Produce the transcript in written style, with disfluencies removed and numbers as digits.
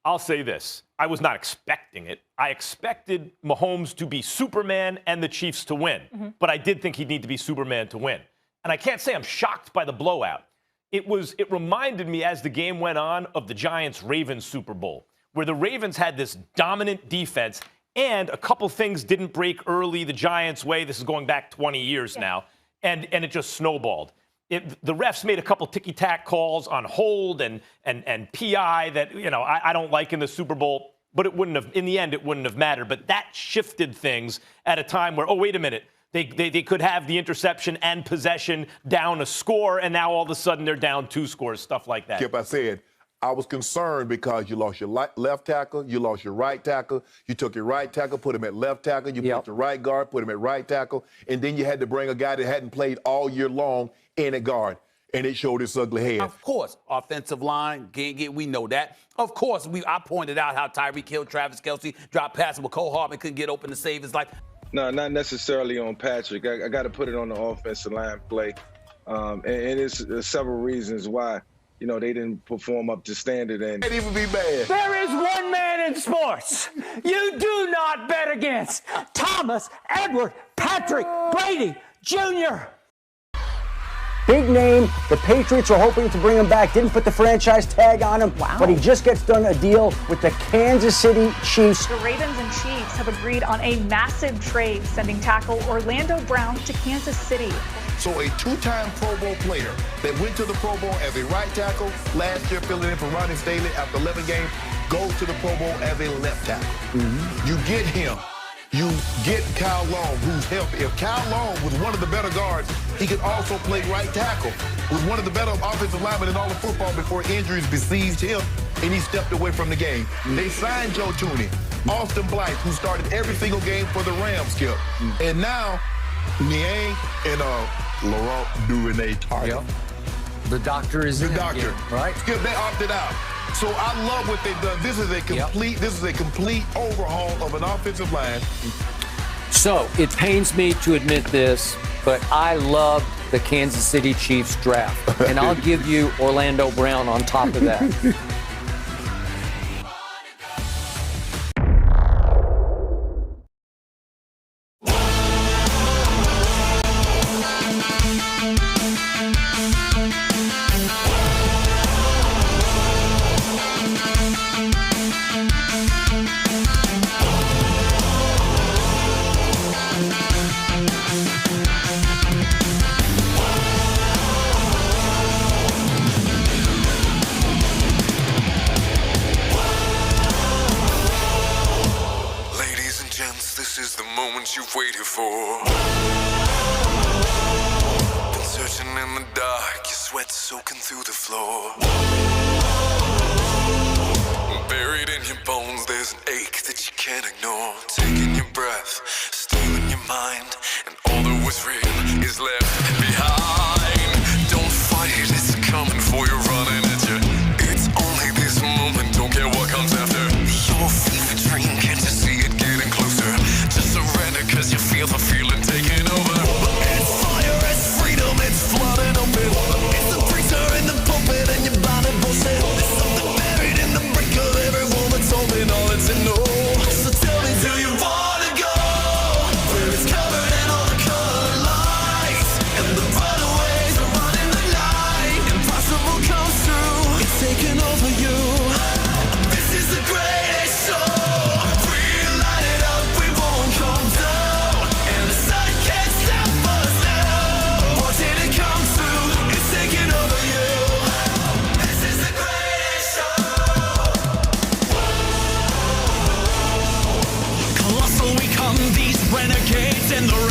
I'll say this. I was not expecting it. I expected Mahomes to be Superman and the Chiefs to win. But I did think he'd need to be Superman to win. And I can't say I'm shocked by the blowout. It reminded me as the game went on of the Giants-Ravens Super Bowl, where the Ravens had this dominant defense and a couple things didn't break early the Giants' way. This is going back 20 years now. And it just snowballed. The refs made a couple ticky-tack calls on hold and PI that, I don't like in the Super Bowl, but in the end, it wouldn't have mattered. But that shifted things at a time where, oh, wait a minute, they could have the interception and possession down a score, and now all of a sudden they're down 2 scores, stuff like that. Kip, I said, I was concerned because you lost your left tackle, you lost your right tackle, you took your right tackle, put him at left tackle, you put your right guard, put him at right tackle, and then you had to bring a guy that hadn't played all year long in at guard, and it showed its ugly head. Of course, offensive line, we know that. Of course, I pointed out how Tyreek Hill, Travis Kelce dropped passes, but Cole Hartman couldn't get open to save his life. No, not necessarily on Patrick. I got to put it on the offensive line play, and it's several reasons why. They didn't perform up to standard. And Can't even be bad. There is one man in sports you do not bet against. Thomas Edward Patrick Brady Jr. Big name. The Patriots are hoping to bring him back. Didn't put the franchise tag on him. Wow. But he just gets done a deal with the Kansas City Chiefs. The Ravens and Chiefs have agreed on a massive trade, sending tackle Orlando Brown to Kansas City. So a 2-time Pro Bowl player that went to the Pro Bowl as a right tackle, last year filling in for Ronnie Staley after 11 games, goes to the Pro Bowl as a left tackle. You get him. You get Kyle Long, who's healthy. If Kyle Long was one of the better guards, he could also play right tackle. Was one of the better offensive linemen in all of football before injuries besieged him, and he stepped away from the game. They signed Joe Tooney, Austin Blythe, who started every single game for the Rams, Skip. And now, Niang and Laurent Duvernay-Tardif. The doctor is the doctor, right? Skip, they opted out. So I love what they've done. This is a complete overhaul of an offensive line. So it pains me to admit this, but I love the Kansas City Chiefs draft, and I'll give you Orlando Brown on top of that. You've waited for. Been searching in the dark, your sweat soaking through the floor. Buried in your bones, there's an ache that you can't ignore. Taking your breath, stealing your mind, and all that was real is left behind. Don't fight it, it's coming for you, running at you. It's only this moment, don't care what comes after. Your fever dream, can't you see it getting closer? Just surrender, cause you feel the feeling taking over. It's fire, it's freedom, it's flooding open. It's the preacher in the pulpit and you're blinded bullshit. There's something buried in the brink of every woman's holding all it's in no. So tell me, do you wanna go where it's covered in all the colored lights and the runaways are running the night? Impossible comes true, it's taking over you. This is the greatest show. Renegades in the